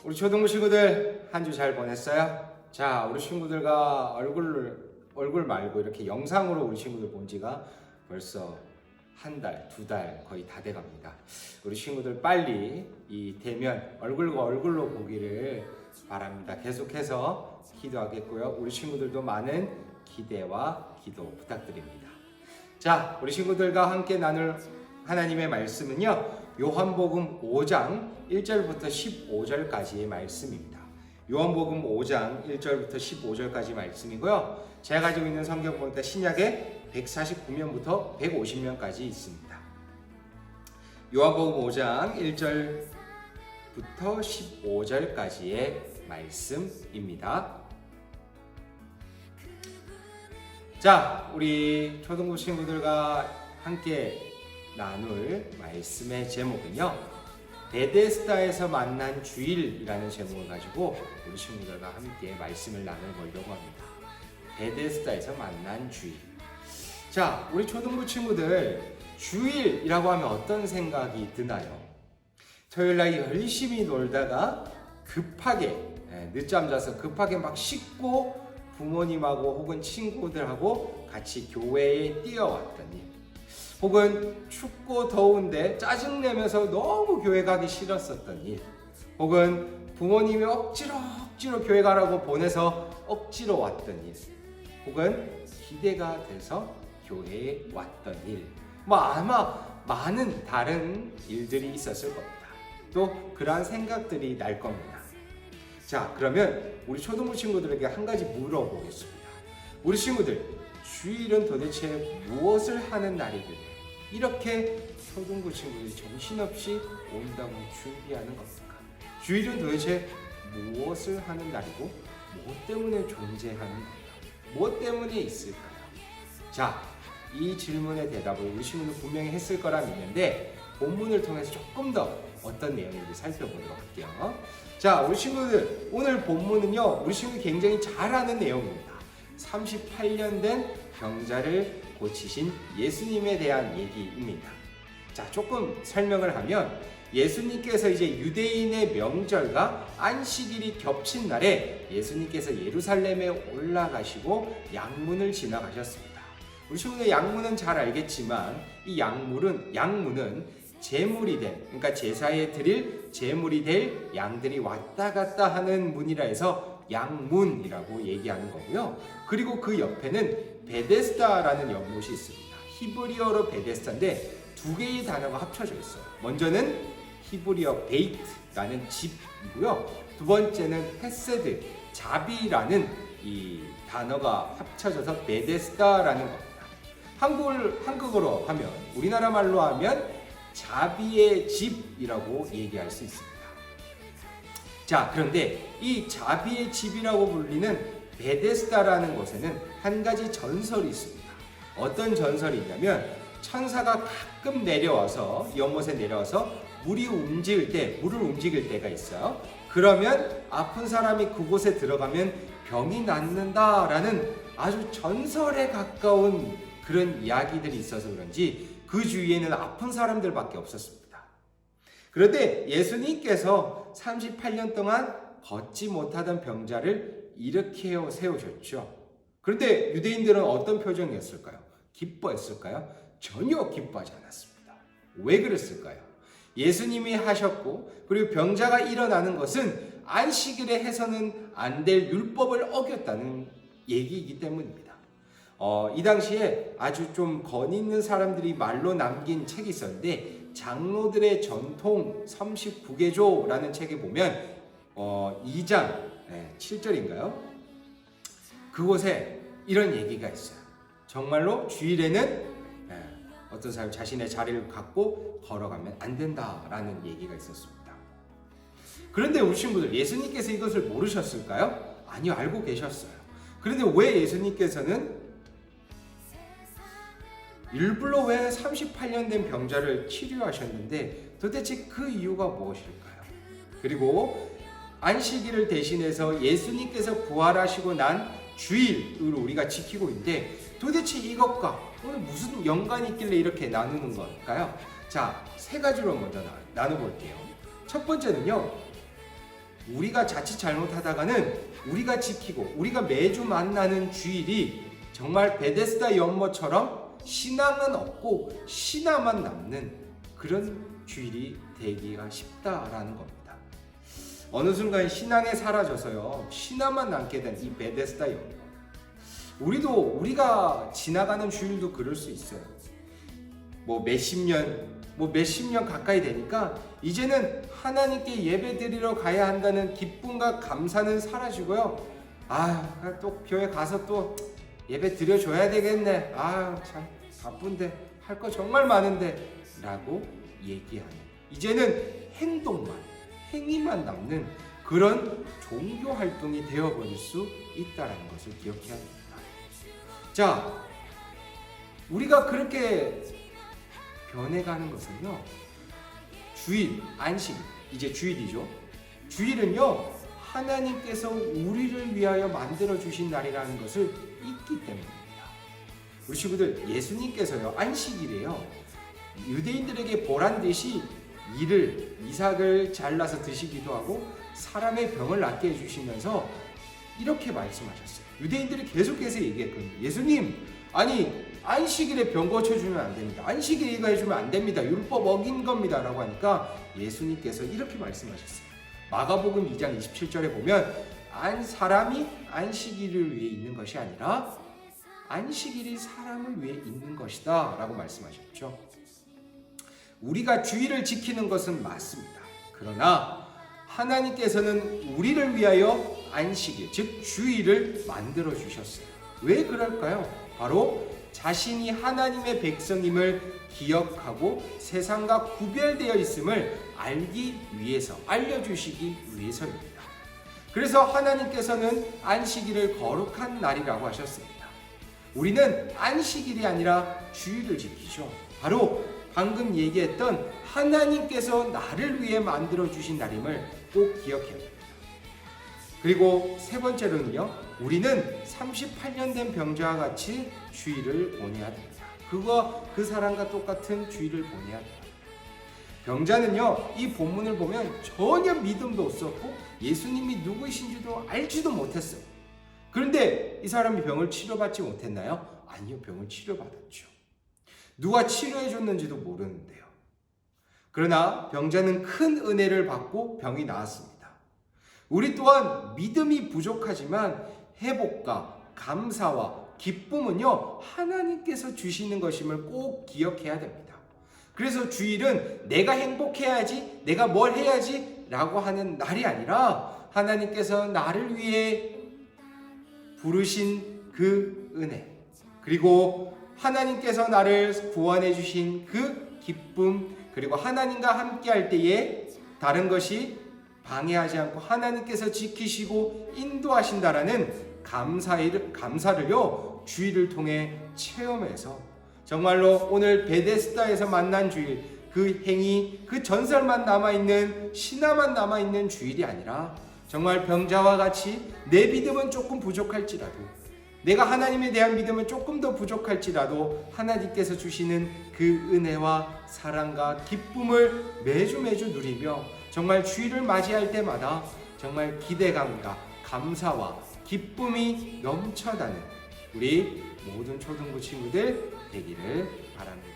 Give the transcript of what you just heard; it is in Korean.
우리 초등부 친구들 한 주 잘 보냈어요? 자, 우리 친구들과 얼굴 말고 이렇게 영상으로 우리 친구들 본 지가 벌써 한 달, 두 달 거의 다 돼 갑니다. 우리 친구들 빨리 이 대면 얼굴과 얼굴로 보기를 바랍니다. 계속해서 기도하겠고요. 우리 친구들도 많은 기대와 기도 부탁드립니다. 자, 우리 친구들과 함께 나눌 하나님의 말씀은요, 요한복음 5장 1절부터 15절까지의 말씀입니다. 요한복음 5장 1절부터 15절까지 말씀이고요. 제가 가지고 있는 성경 보니까 신약에 149면부터 150면까지 있습니다. 요한복음 5장 1절부터 15절까지의 말씀입니다. 자, 우리 초등부 친구들과 함께 나눌 말씀의 제목은요, 베데스다에서 만난 주일이라는 제목을 가지고 우리 친구들과 함께 말씀을 나눠보려고 합니다. 베데스다에서 만난 주일. 자, 우리 초등부 친구들, 주일이라고 하면 어떤 생각이 드나요? 토요일날 열심히 놀다가 급하게 늦잠 자서 급하게 막 씻고 부모님하고 혹은 친구들하고 같이 교회에 뛰어왔던 일, 혹은 춥고 더운데 짜증내면서 너무 교회 가기 싫었었던 일, 혹은 부모님이 억지로 교회 가라고 보내서 억지로 왔던 일, 혹은 기대가 돼서 교회에 왔던 일, 아마 많은 다른 일들이 있었을 겁니다. 또 그러한 생각들이 날 겁니다. 자, 그러면 우리 초등부 친구들에게 한 가지 물어보겠습니다. 우리 친구들, 주일은 도대체 무엇을 하는 날이길래 이렇게 초등부 친구들이 정신없이 온다고 준비하는 겁니까? 주일은 도대체 무엇을 하는 날이고 무엇 때문에 존재하는 건가요? 무엇 때문에 있을까요? 자, 이 질문의 대답을 우리 친구들 분명히 했을 거라 믿는데 본문을 통해서 조금 더 어떤 내용인지 살펴보도록 할게요. 자, 우리 친구들, 오늘 본문은요, 우리 친구들이 굉장히 잘 아는 내용입니다. 38년 된 병자를 고치신 예수님에 대한 얘기입니다. 자, 조금 설명을 하면 예수님께서 이제 유대인의 명절과 안식일이 겹친 날에 예수님께서 예루살렘에 올라가시고 양문을 지나가셨습니다. 우리 친구들 양문은 잘 알겠지만 이 양문은 제물이 된, 그러니까 제사에 드릴 제물이 될 양들이 왔다 갔다 하는 문이라 해서 양문이라고 얘기하는 거고요. 그리고 그 옆에는 베데스다라는 연못이 있습니다. 히브리어로 베데스다인데 두 개의 단어가 합쳐져 있어요. 먼저는 히브리어 베이트라는 집이고요. 두 번째는 헤세드, 자비라는 이 단어가 합쳐져서 베데스다라는 겁니다. 한국어로 하면, 우리나라 말로 하면 자비의 집이라고 얘기할 수 있습니다. 자, 그런데 이 자비의 집이라고 불리는 베데스다라는 곳에는 한 가지 전설이 있습니다. 어떤 전설이 있냐면, 천사가 가끔 내려와서 연못에 내려와서 물을 움직일 때가 있어요. 그러면 아픈 사람이 그곳에 들어가면 병이 낫는다라는 아주 전설에 가까운 그런 이야기들이 있어서 그런지 그 주위에는 아픈 사람들밖에 없었습니다. 그런데 예수님께서 38년 동안 걷지 못하던 병자를 일으켜 세우셨죠. 그런데 유대인들은 어떤 표정이었을까요? 기뻐했을까요? 전혀 기뻐하지 않았습니다. 왜 그랬을까요? 예수님이 하셨고, 그리고 병자가 일어나는 것은 안식일에 해서는 안 될 율법을 어겼다는 얘기이기 때문입니다. 이 당시에 아주 좀 권위 있는 사람들이 말로 남긴 책이 있었는데, 장로들의 전통 39개조라는 책에 보면 2장 7절인가요? 그곳에 이런 얘기가 있어요. 정말로 주일에는 어떤 사람이 자신의 자리를 갖고 걸어가면 안 된다라는 얘기가 있었습니다. 그런데 우리 친구들, 예수님께서 이것을 모르셨을까요? 아니요, 알고 계셨어요. 그런데 왜 예수님께서는 일부러 왜 38년 된 병자를 치료하셨는데 도대체 그 이유가 무엇일까요? 그리고 안식일을 대신해서 예수님께서 부활하시고 난 주일을 우리가 지키고 있는데 도대체 이것과 오늘 무슨 연관이 있길래 이렇게 나누는 걸까요? 자, 세 가지로 먼저 나눠볼게요. 첫 번째는요, 우리가 자칫 잘못하다가는 우리가 지키고 우리가 매주 만나는 주일이 정말 베데스다 연못처럼 신앙은 없고 신화만 남는 그런 주일이 되기가 쉽다라는 겁니다. 어느 순간 신앙에 사라져서요, 신화만 남게 된 이 베데스다 연못. 우리가 지나가는 주일도 그럴 수 있어요. 몇십 년 가까이 되니까 이제는 하나님께 예배 드리러 가야 한다는 기쁨과 감사는 사라지고요. 또 교회 가서 또 예배 드려줘야 되겠네. 참 바쁜데 할 거 정말 많은데 라고 얘기하는, 이제는 행위만 남는 그런 종교 활동이 되어버릴 수 있다는 것을 기억해야 합니다. 자, 우리가 그렇게 변해가는 것은요, 주일, 안식, 이제 주일이죠. 주일은요, 하나님께서 우리를 위하여 만들어주신 날이라는 것을 잊기 때문입니다. 우리 친구들, 예수님께서요, 안식일에요, 유대인들에게 보란듯이 이삭을 잘라서 드시기도 하고 사람의 병을 낫게 해주시면서 이렇게 말씀하셨어요. 유대인들이 계속해서 얘기했거든요. 예수님, 안식일에 병 고쳐주면 안 됩니다. 안식일에 이거 해주면 안 됩니다. 율법 어긴 겁니다. 라고 하니까 예수님께서 이렇게 말씀하셨어요. 마가복음 2장 27절에 보면 사람이 안식일을 위해 있는 것이 아니라 안식일이 사람을 위해 있는 것이다 라고 말씀하셨죠. 우리가 주일을 지키는 것은 맞습니다. 그러나 하나님께서는 우리를 위하여 안식일, 즉 주일을 만들어 주셨어요. 왜 그럴까요? 바로 자신이 하나님의 백성임을 기억하고 세상과 구별되어 있음을 알려주시기 위해서입니다. 그래서 하나님께서는 안식일을 거룩한 날이라고 하셨습니다. 우리는 안식일이 아니라 주일을 지키죠. 바로 방금 얘기했던 하나님께서 나를 위해 만들어주신 날임을 꼭 기억해야 됩니다. 그리고 세 번째로는요, 우리는 38년 된 병자와 같이 주일을 보내야 됩니다. 그 사람과 똑같은 주일을 보내야 됩니다. 병자는요, 이 본문을 보면 전혀 믿음도 없었고 예수님이 누구이신지도 알지도 못했어요. 그런데 이 사람이 병을 치료받지 못했나요? 아니요, 병을 치료받았죠. 누가 치료해 줬는지도 모르는데요. 그러나 병자는 큰 은혜를 받고 병이 나았습니다. 우리 또한 믿음이 부족하지만 회복과 감사와 기쁨은요, 하나님께서 주시는 것임을 꼭 기억해야 됩니다. 그래서 주일은 내가 행복해야지, 내가 뭘 해야지 라고 하는 날이 아니라 하나님께서 나를 위해 부르신 그 은혜, 그리고 하나님께서 나를 구원해 주신 그 기쁨, 그리고 하나님과 함께 할 때에 다른 것이 방해하지 않고 하나님께서 지키시고 인도하신다라는 감사를요, 주일을 통해 체험해서 정말로 오늘 베데스다에서 만난 주일, 그 행위, 그 전설만 남아있는, 신화만 남아있는 주일이 아니라 정말 병자와 같이 내 믿음은 조금 부족할지라도, 내가 하나님에 대한 믿음은 조금 더 부족할지라도 하나님께서 주시는 그 은혜와 사랑과 기쁨을 매주 누리며 정말 주일을 맞이할 때마다 정말 기대감과 감사와 기쁨이 넘쳐나는 우리 모든 초등부 친구들 되기를 바랍니다.